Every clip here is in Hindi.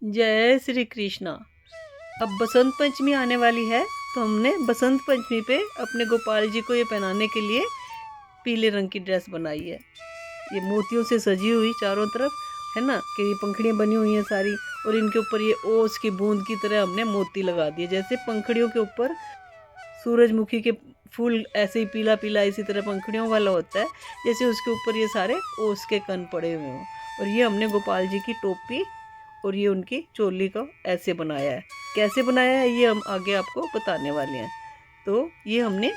जय श्री कृष्णा। अब बसंत पंचमी आने वाली है, तो हमने बसंत पंचमी पे अपने गोपाल जी को ये पहनाने के लिए पीले रंग की ड्रेस बनाई है। ये मोतियों से सजी हुई चारों तरफ है ना, कि ये पंखड़ियाँ बनी हुई हैं सारी, और इनके ऊपर ये ओस की बूंद की तरह हमने मोती लगा दिए। जैसे पंखड़ियों के ऊपर सूरजमुखी के फूल ऐसे ही पीला पीला इसी तरह पंखड़ियों वाला होता है, जैसे उसके ऊपर ये सारे ओस के कण पड़े हुए हों। और ये हमने गोपाल जी की टोपी और ये उनकी चोली को ऐसे बनाया है। कैसे बनाया है ये हम आगे आपको बताने वाले हैं। तो ये हमने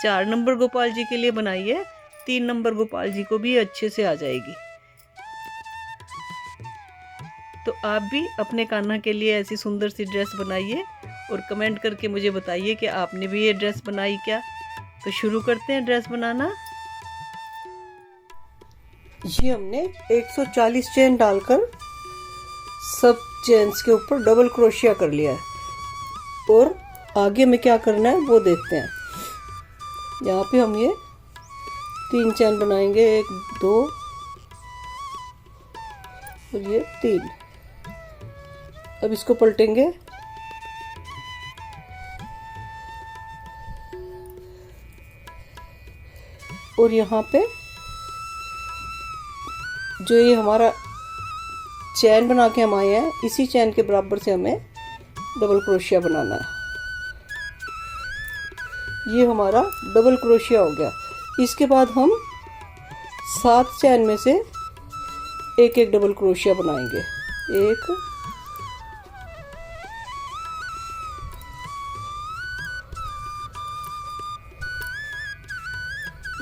4 नंबर गोपाल जी के लिए बनाई है, 3 नंबर गोपाल जी को भी अच्छे से आ जाएगी। तो आप भी अपने कान्हा के लिए ऐसी सुंदर सी ड्रेस बनाइए और कमेंट करके मुझे बताइए कि आपने भी ये ड्रेस बनाई क्या। तो शुरू करते हैं ड्रेस बनाना। ये हमने 140 चेन डालकर सब चेन्स के ऊपर डबल क्रोशिया कर लिया है, और आगे में क्या करना है वो देखते हैं। यहाँ पे हम ये 3 चेन बनाएंगे, 1 2 और ये 3। अब इसको पलटेंगे, और यहाँ पे जो ये हमारा चैन बना के हम आए हैं, इसी चैन के बराबर से हमें डबल क्रोशिया बनाना है। ये हमारा डबल क्रोशिया हो गया। इसके बाद हम 7 चैन में से एक एक डबल क्रोशिया बनाएंगे। 1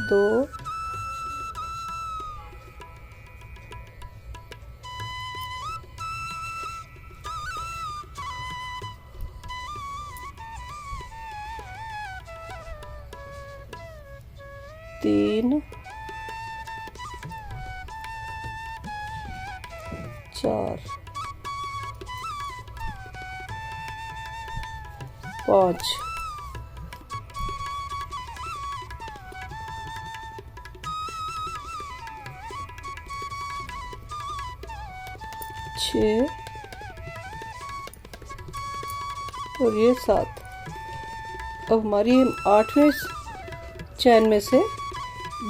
2 3 4 5 6 और ये 7। अब हमारी 8वें चैन में से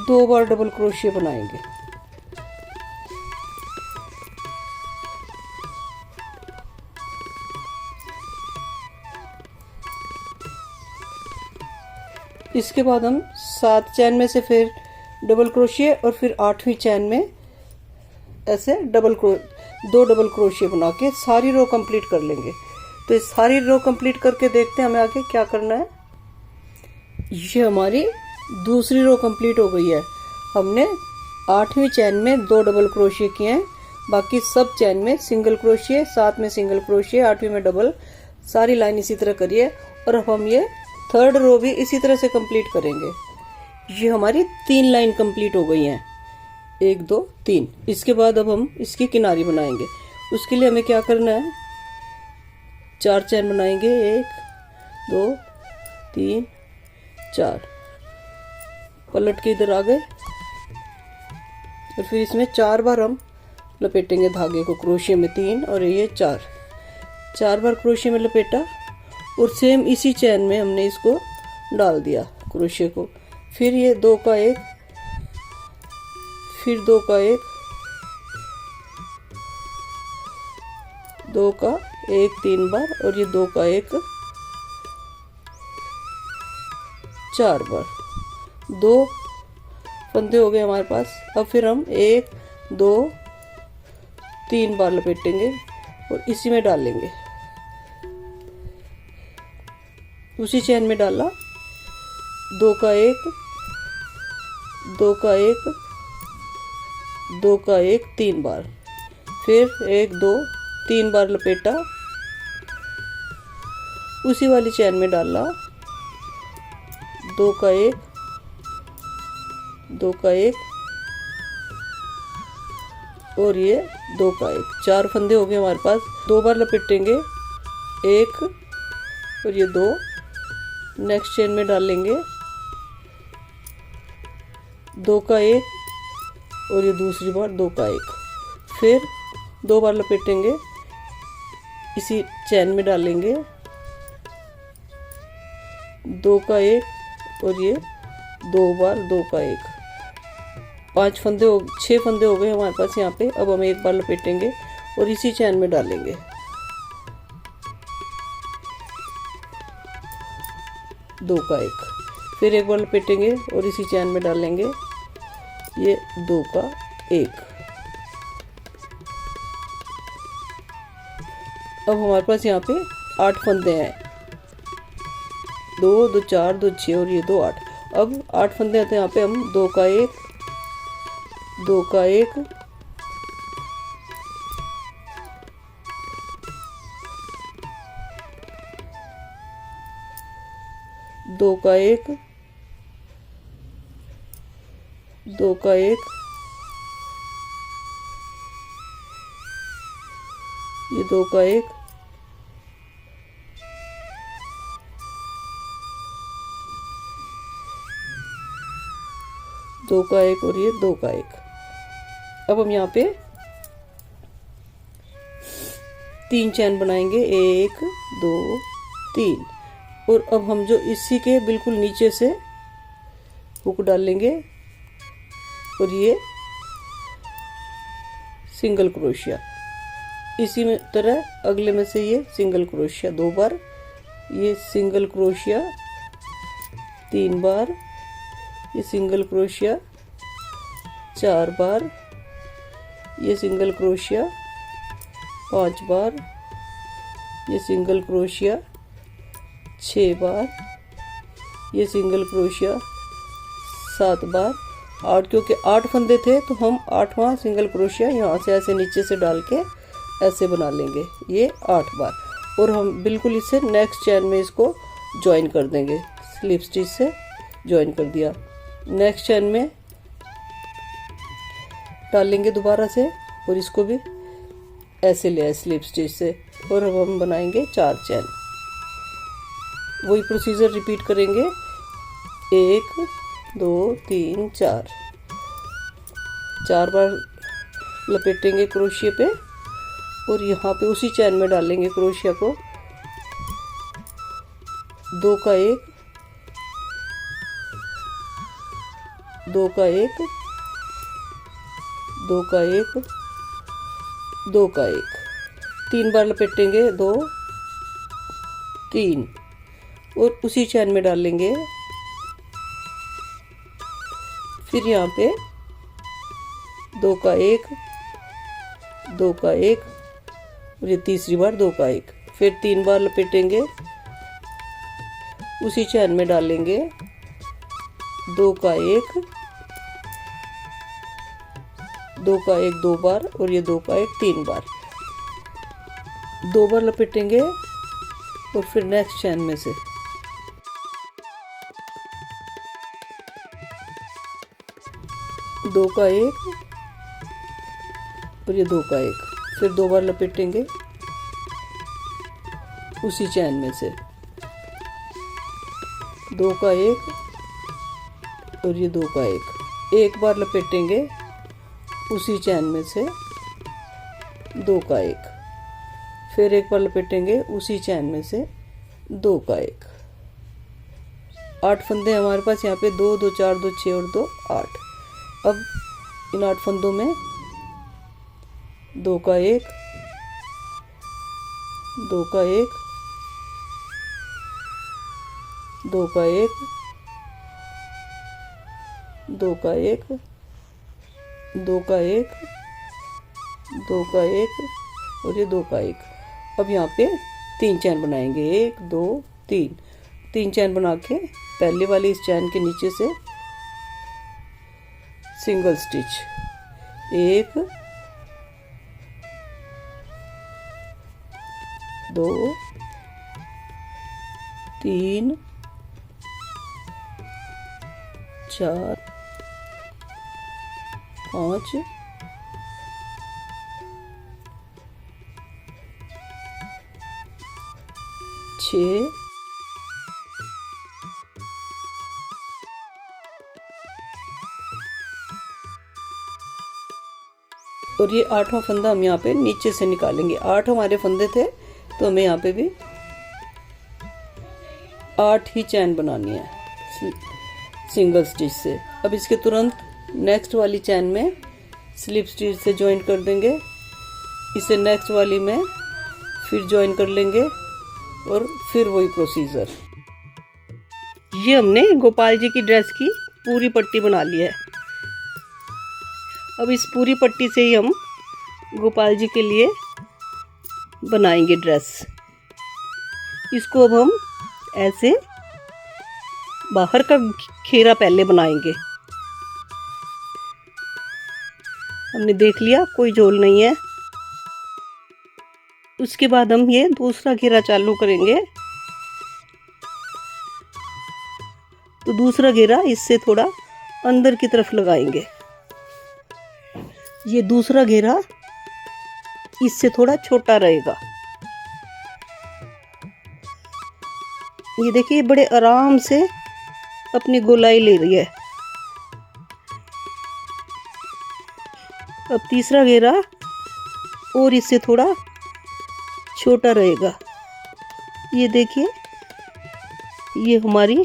2 बार डबल क्रोशिया बनाएंगे। इसके बाद हम 7 चैन में से फिर डबल क्रोशिया, और फिर 8वीं चैन में ऐसे 2 डबल क्रोशिया बना के सारी रो कंप्लीट कर लेंगे। तो इस सारी रो कंप्लीट करके देखते हैं हमें आगे क्या करना है। ये हमारी दूसरी रो कंप्लीट हो गई है। हमने 8वीं चैन में 2 डबल क्रोशिया किए हैं, बाकी सब चैन में सिंगल क्रोशिया, 7 में सिंगल क्रोशिया, 8वीं में डबल, सारी लाइन इसी तरह करिए। और अब हम ये 3rd रो भी इसी तरह से कंप्लीट करेंगे। ये हमारी 3 लाइन कंप्लीट हो गई हैं, 1 2 3। इसके बाद अब हम इसकी किनारी बनाएंगे। उसके लिए हमें क्या करना है, 4 चैन बनाएंगे, 1 2 3 4, पलट के इधर आ गए, और फिर इसमें 4 बार हम लपेटेंगे धागे को क्रोशिया में 3, और ये 4 बार क्रोशिया में लपेटा, और सेम इसी चैन में हमने इसको डाल दिया क्रोशिया को। फिर ये 2 का 1, फिर 2 का 1, 2 का 1 3 बार, और ये 2 का 1 4 बार। 2 फंदे हो गए हमारे पास। अब फिर हम 1 2 3 बार लपेटेंगे और इसी में डालेंगे, उसी चैन में डाला, 2 का 1 2 का 1 2 का 1 3 बार, फिर 1 2 3 बार लपेटा, उसी वाली चैन में डाला, 2 का 1 2 का 1 और ये 2 का 1, 4 फंदे हो गए हमारे पास। 2 बार लपेटेंगे, 1 और ये 2, नेक्स्ट चेन में डालेंगे, 2 का 1 और ये दूसरी बार 2 का 1, फिर 2 बार लपेटेंगे, इसी चैन में डालेंगे 2 का 1 और ये 2 बार 2 का 1। 6 फंदे हो गए हमारे पास यहाँ पे। अब हम एक बार लपेटेंगे और इसी चैन में डालेंगे 2 का 1। फिर एक बार लपेटेंगे और इसी चैन में डालेंगे ये 2 का 1। अब हमारे पास यहाँ पे 8 फंदे हैं, 2 2 4 2 6 और ये 2 8। अब 8 फंदे आते हैं यहाँ पे। हम 2 का 1 2 का 1 2 का 1 2 का 1 ये 2 का 1 2 का 1 और ये 2 का 1। अब हम यहाँ पे 3 चैन बनाएंगे, 1 2 3। और अब हम जो इसी के बिल्कुल नीचे से हुक डालेंगे और ये सिंगल क्रोशिया, इसी में तरह अगले में से ये सिंगल क्रोशिया 2 बार, ये सिंगल क्रोशिया 3 बार, ये सिंगल क्रोशिया 4 बार, ये सिंगल क्रोशिया 5 बार, ये सिंगल क्रोशिया 6 बार, ये सिंगल क्रोशिया 7 बार। 8 क्योंकि 8 फंदे थे तो हम 8वां सिंगल क्रोशिया यहाँ से ऐसे नीचे से डाल के ऐसे बना लेंगे, ये 8 बार। और हम बिल्कुल इसे नेक्स्ट चैन में इसको ज्वाइन कर देंगे, स्लिप स्टिच से ज्वाइन कर दिया। नेक्स्ट चैन में डालेंगे दोबारा से और इसको भी ऐसे ले आए स्लिप स्टिच से। और अब हम बनाएंगे 4 चैन, वही प्रोसीजर रिपीट करेंगे, 1 2 3 4। 4 बार लपेटेंगे क्रोशिया पे और यहाँ पे उसी चैन में डालेंगे क्रोशिया को, 2 का 1 2 का 1 2 का 1 2 का 1। 3 बार लपेटेंगे, 2 3 और उसी चैन में डालेंगे। फिर यहाँ पे 2 का 1 2 का 1 और ये तीसरी बार 2 का 1। फिर 3 बार लपेटेंगे, उसी चैन में डालेंगे 2 का 1 2 का 1 2 बार और ये 2 का 1 3 बार। 2 बार लपेटेंगे और फिर नेक्स्ट चैन में से 2 का 1 और ये 2 का 1। फिर 2 बार लपेटेंगे उसी चैन में से, 2 का 1 और ये 2 का 1। एक बार लपेटेंगे उसी चैन में से, 2 का 1। फिर एक बार लपेटेंगे उसी चैन में से, 2 का 1। 8 फंदे हमारे पास यहाँ पे, 2 2 4 2 6 और 2 8। अब इन 8 फंदों में 2 का 1 2 का 1 2 का 1 2 का 1 2 का 1 2 का 1 और ये 2 का 1। अब यहाँ पे 3 चैन बनाएंगे, 1 2 3। 3 चैन बना के पहले वाली इस चैन के नीचे से सिंगल स्टिच, 1 2 3 4 5 6 और ये 8वां फंदा हम यहाँ पे नीचे से निकालेंगे। 8 हमारे फंदे थे, तो हमें यहाँ पे भी 8 ही चैन बनानी है सिंगल स्टिच से। अब इसके तुरंत नेक्स्ट वाली चैन में स्लिप स्टिच से ज्वाइन कर देंगे, इसे नेक्स्ट वाली में फिर ज्वाइन कर लेंगे और फिर वही प्रोसीजर। ये हमने गोपाल जी की ड्रेस की पूरी पट्टी बना ली है। अब इस पूरी पट्टी से ही हम गोपाल जी के लिए बनाएंगे ड्रेस। इसको अब हम ऐसे बाहर का घेरा पहले बनाएंगे। हमने देख लिया कोई झोल नहीं है। उसके बाद हम ये दूसरा घेरा चालू करेंगे। तो दूसरा घेरा इससे थोड़ा अंदर की तरफ लगाएंगे। ये दूसरा घेरा इससे थोड़ा छोटा रहेगा। ये देखिए बड़े आराम से अपनी गोलाई ले रही है। अब तीसरा घेरा और इससे थोड़ा छोटा रहेगा। ये देखिए ये हमारी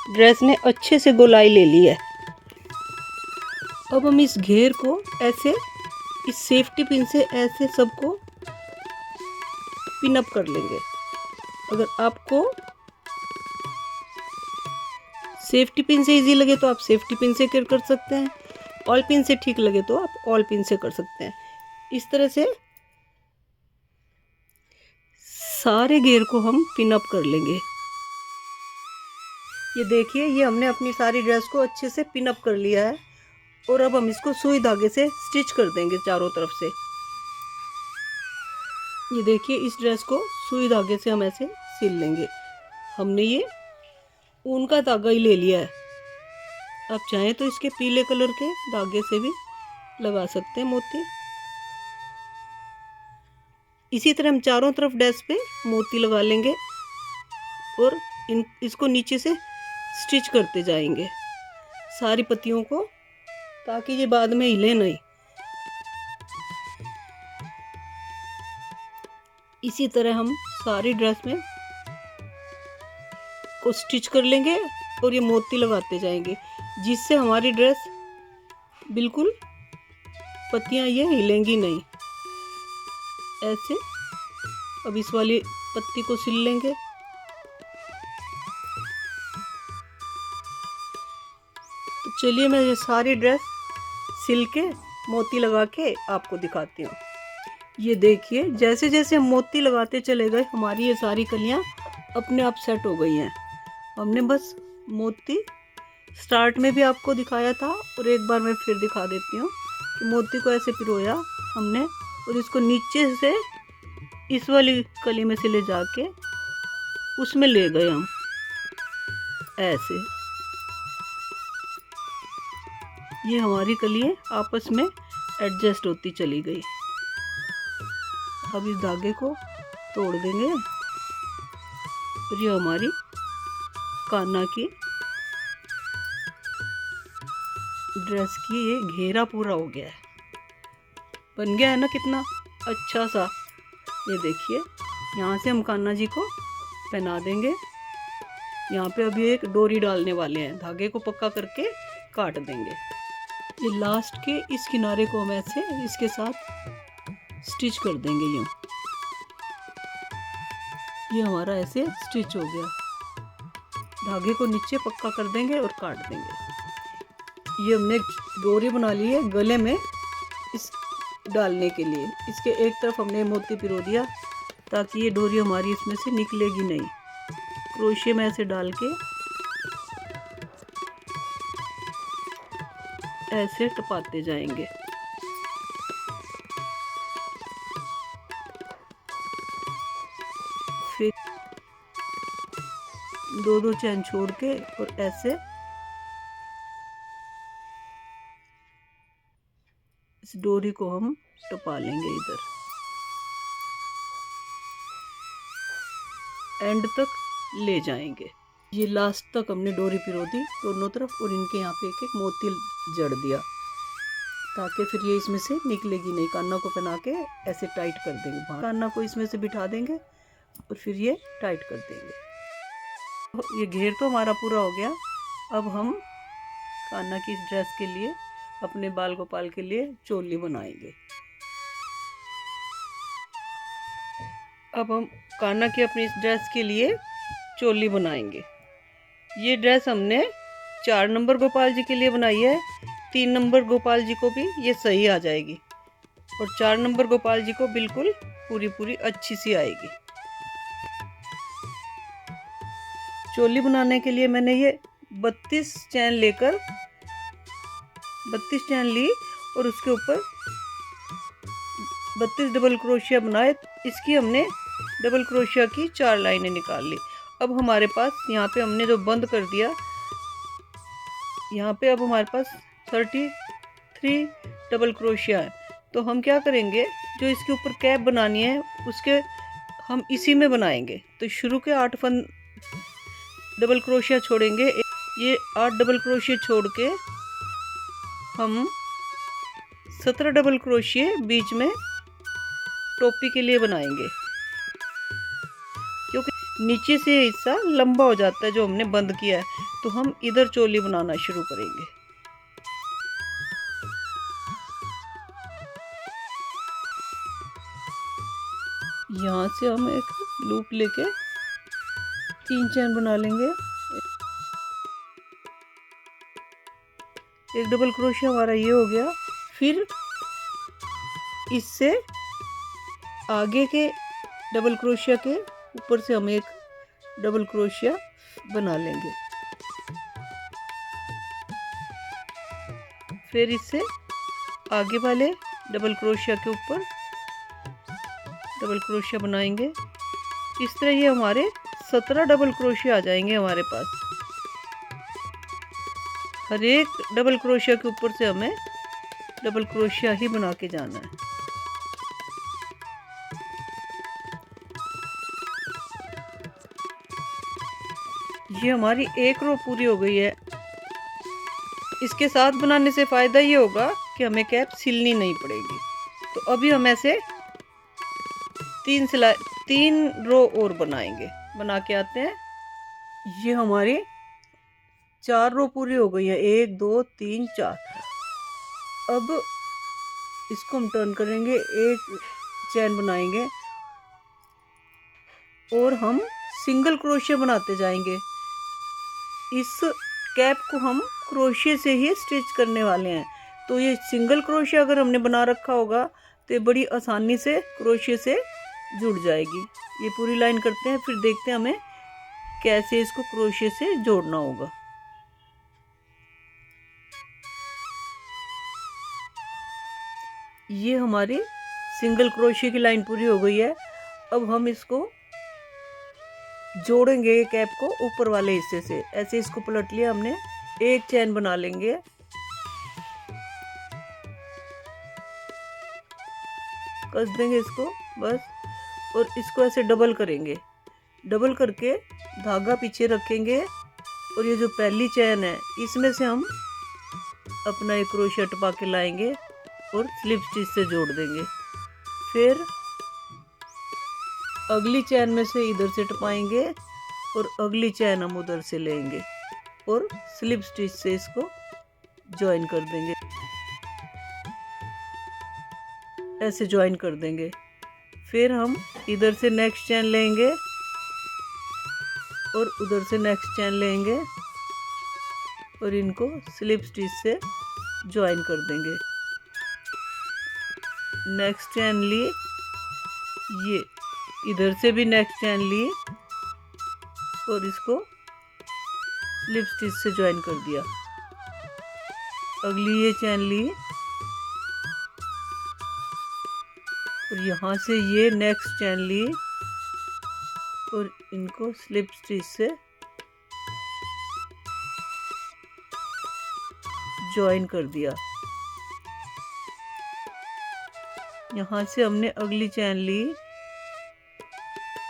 ड्रेस ने अच्छे से गोलाई ले ली है। अब हम इस घेर को ऐसे इस सेफ्टी पिन से ऐसे सबको पिन अप कर लेंगे। अगर आपको सेफ्टी पिन से इजी लगे तो आप सेफ्टी पिन से कर सकते हैं, ऑल पिन से ठीक लगे तो आप ऑल पिन से कर सकते हैं। इस तरह से सारे घेर को हम पिन अप कर लेंगे। ये देखिए ये हमने अपनी सारी ड्रेस को अच्छे से पिन अप कर लिया है और अब हम इसको सुई धागे से स्टिच कर देंगे चारों तरफ से। ये देखिए इस ड्रेस को सुई धागे से हम ऐसे सिल लेंगे। हमने ये ऊन का धागा ही ले लिया है। आप चाहें तो इसके पीले कलर के धागे से भी लगा सकते हैं मोती। इसी तरह हम चारों तरफ ड्रेस पे मोती लगा लेंगे और इसको नीचे से स्टिच करते जाएंगे सारी पत्तियों को, ताकि ये बाद में हिले नहीं। इसी तरह हम सारी ड्रेस में को स्टिच कर लेंगे और ये मोती लगाते जाएंगे, जिससे हमारी ड्रेस बिल्कुल पत्तियां ये हिलेंगी नहीं। ऐसे अब इस वाली पत्ती को सिल लेंगे। तो चलिए मैं ये सारी ड्रेस सिल के मोती लगा के आपको दिखाती हूँ। ये देखिए जैसे जैसे हम मोती लगाते चले गए हमारी ये सारी कलियां अपने आप सेट हो गई हैं। हमने बस मोती स्टार्ट में भी आपको दिखाया था और एक बार मैं फिर दिखा देती हूँ कि मोती को ऐसे पिरोया हमने और इसको नीचे से इस वाली कली में से ले जाके उसमें ले गए हम ऐसे। ये हमारी कलियां आपस में एडजस्ट होती चली गई। अब इस धागे को तोड़ देंगे और ये हमारी कान्हा की ड्रेस की ये घेरा पूरा हो गया है। बन गया है ना कितना अच्छा सा। ये देखिए यहाँ से हम कान्हा जी को पहना देंगे। यहाँ पे अभी एक डोरी डालने वाले हैं, धागे को पक्का करके काट देंगे। ये लास्ट के इस किनारे को हम ऐसे इसके साथ स्टिच कर देंगे यूँ। ये हमारा ऐसे स्टिच हो गया। धागे को नीचे पक्का कर देंगे और काट देंगे। ये हमने डोरी बना ली है गले में इस डालने के लिए। इसके एक तरफ हमने मोती पिरो दिया ताकि ये डोरी हमारी इसमें से निकलेगी नहीं। क्रोशिया में ऐसे डाल के ऐसे टपाते जाएंगे। फिर दो दो चैन छोड़ के और ऐसे इस डोरी को हम टपा लेंगे इधर एंड तक ले जाएंगे। ये लास्ट तक हमने डोरी पिरो दी दोनों तरफ और इनके यहाँ पे एक एक मोती जड़ दिया। ताकि फिर ये इसमें से निकलेगी नहीं। कान्ना को पहना के ऐसे टाइट कर देंगे, कान्ना को इसमें से बिठा देंगे और फिर ये टाइट कर देंगे। ये घेर तो हमारा पूरा हो गया। अब हम कान्ना की इस ड्रेस के लिए, अपने बाल गोपाल के लिए चोली बनाएंगे। अब हम कान्हा की अपनी इस ड्रेस के लिए चोली बनाएंगे। ये ड्रेस हमने 4 नंबर गोपाल जी के लिए बनाई है। 3 नंबर गोपाल जी को भी ये सही आ जाएगी और 4 नंबर गोपाल जी को बिल्कुल पूरी अच्छी सी आएगी। चोली बनाने के लिए मैंने ये 32 चैन लेकर 32 चैन ली और उसके ऊपर 32 डबल क्रोशिया बनाए। इसकी हमने डबल क्रोशिया की 4 लाइनें निकाल ली। अब हमारे पास यहाँ पे हमने जो बंद कर दिया, यहाँ पे अब हमारे पास 33 डबल क्रोशिया है। तो हम क्या करेंगे, जो इसके ऊपर कैप बनानी है उसके हम इसी में बनाएंगे। तो शुरू के 8 डबल क्रोशिया छोड़ेंगे। ये 8 डबल क्रोशिया छोड़ के हम 17 डबल क्रोशिया बीच में टोपी के लिए बनाएंगे, क्योंकि नीचे से हिस्सा लंबा हो जाता है जो हमने बंद किया है। तो हम इधर चोली बनाना शुरू करेंगे। यहाँ से हम एक लूप लेके 3 चैन बना लेंगे। एक डबल क्रोशिया हमारा ये हो गया। फिर इससे आगे के डबल क्रोशिया के ऊपर से हम एक डबल क्रोशिया बना लेंगे। फिर इससे आगे वाले डबल क्रोशिया के ऊपर डबल क्रोशिया बनाएंगे। इस तरह ये हमारे 17 डबल क्रोशिया आ जाएंगे हमारे पास। हर एक डबल क्रोशिया के ऊपर से हमें डबल क्रोशिया ही बना के जाना है। ये हमारी एक रो पूरी हो गई है। इसके साथ बनाने से फ़ायदा ये होगा कि हमें कैप सिलनी नहीं पड़ेगी। तो अभी हम ऐसे 3 रो और बनाएंगे। बना के आते हैं। ये हमारी 4 रो पूरी हो गई है, 1 2 3 4। अब इसको हम टर्न करेंगे, एक चैन बनाएंगे और हम सिंगल क्रोशिया बनाते जाएंगे। इस कैप को हम क्रोशिया से ही स्टिच करने वाले हैं। तो ये सिंगल क्रोशिया अगर हमने बना रखा होगा तो बड़ी आसानी से क्रोशिया से जुड़ जाएगी। ये पूरी लाइन करते हैं, फिर देखते हैं हमें कैसे इसको क्रोशिया से जोड़ना होगा। ये हमारी सिंगल क्रोशिया की लाइन पूरी हो गई है। अब हम इसको जोड़ेंगे कैप को ऊपर वाले हिस्से से। ऐसे इसको पलट लिया हमने, एक चैन बना लेंगे। कस देंगे इसको बस, और इसको ऐसे डबल करेंगे। डबल करके धागा पीछे रखेंगे और ये जो पहली चैन है इसमें से हम अपना एक क्रोशिया टपा के लाएंगे और स्लिप स्टिच से जोड़ देंगे। फिर अगली चैन में से इधर से टपाएंगे और अगली चैन हम उधर से लेंगे और स्लिप स्टिच से इसको ज्वाइन कर देंगे। ऐसे ज्वाइन कर देंगे। फिर हम इधर से नेक्स्ट चैन लेंगे और उधर से नेक्स्ट चैन लेंगे और इनको स्लिप स्टिच से ज्वाइन कर देंगे। नेक्स्ट चैन ली, ये इधर से भी नेक्स्ट चैन ली और इसको स्लिप स्टिच से ज्वाइन कर दिया। अगली ये चैन ली और यहाँ से ये नेक्स्ट चैन ली और इनको स्लिप स्टिच से ज्वाइन कर दिया। यहाँ से हमने अगली चैन ली,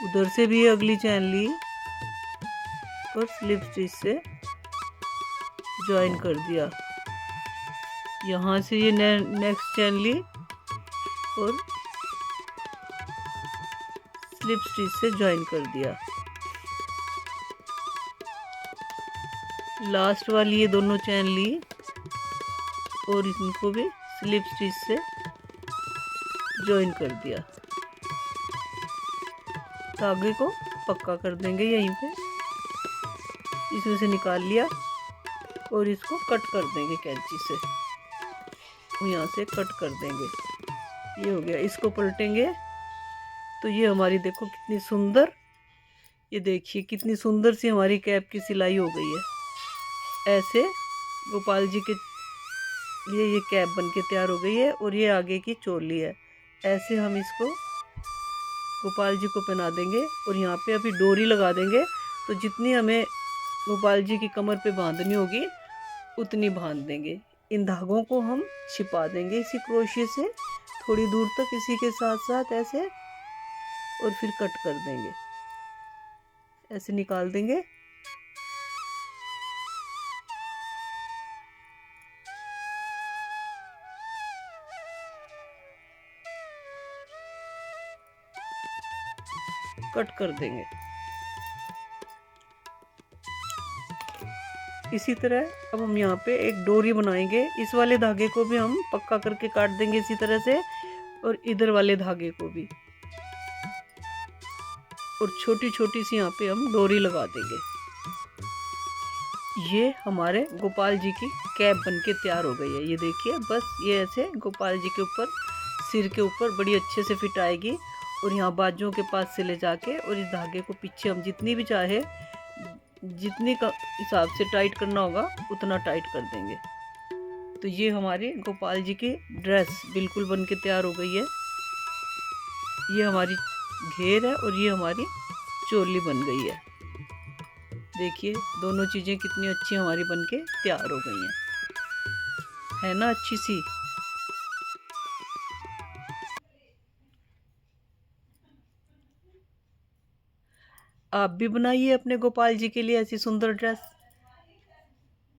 उधर से भी अगली चैन ली और स्लिप स्टिच से ज्वाइन कर दिया। यहाँ से ये नेक्स्ट चैन ली और स्लिप स्टिच से ज्वाइन कर दिया। लास्ट वाली ये दोनों चैन ली और इनको भी स्लिप स्टिच से ज्वाइन कर दिया। धागे को पक्का कर देंगे यहीं पे, इसमें से निकाल लिया और इसको कट कर देंगे कैंची से, यहाँ से कट कर देंगे। ये हो गया। इसको पलटेंगे तो ये हमारी देखो कितनी सुंदर, ये देखिए कितनी सुंदर सी हमारी कैप की सिलाई हो गई है। ऐसे गोपाल जी के लिए ये कैप बन के तैयार हो गई है और ये आगे की चोली है। ऐसे हम इसको गोपाल जी को पहना देंगे और यहाँ पे अभी डोरी लगा देंगे, तो जितनी हमें गोपाल जी की कमर पे बांधनी होगी उतनी बांध देंगे। इन धागों को हम छिपा देंगे इसी क्रोशिये से थोड़ी दूर तक, इसी के साथ साथ ऐसे, और फिर कट कर देंगे, ऐसे निकाल देंगे। कट कर देंगे। इसी तरह अब हम यहाँ पे एक डोरी बनाएंगे। इस वाले धागे को भी हम पक्का करके काट देंगे इसी तरह से, और इधर वाले धागे को भी, और छोटी छोटी सी यहाँ पे हम डोरी लगा देंगे। ये हमारे गोपाल जी की कैप बनके तैयार हो गई है। ये देखिए, बस ये ऐसे गोपाल जी के ऊपर, सिर के ऊपर बड़ी अच्छे से फिट आएगी, और यहाँ बाजुओं के पास से ले जाके और इस धागे को पीछे हम जितनी भी चाहे, जितनी का हिसाब से टाइट करना होगा उतना टाइट कर देंगे। तो ये हमारी गोपाल जी की ड्रेस बिल्कुल बन के तैयार हो गई है। ये हमारी घेर है और ये हमारी चोली बन गई है। देखिए दोनों चीज़ें कितनी अच्छी हमारी बन के तैयार हो गई हैं, है ना अच्छी सी। आप भी बनाइए अपने गोपाल जी के लिए ऐसी सुंदर ड्रेस।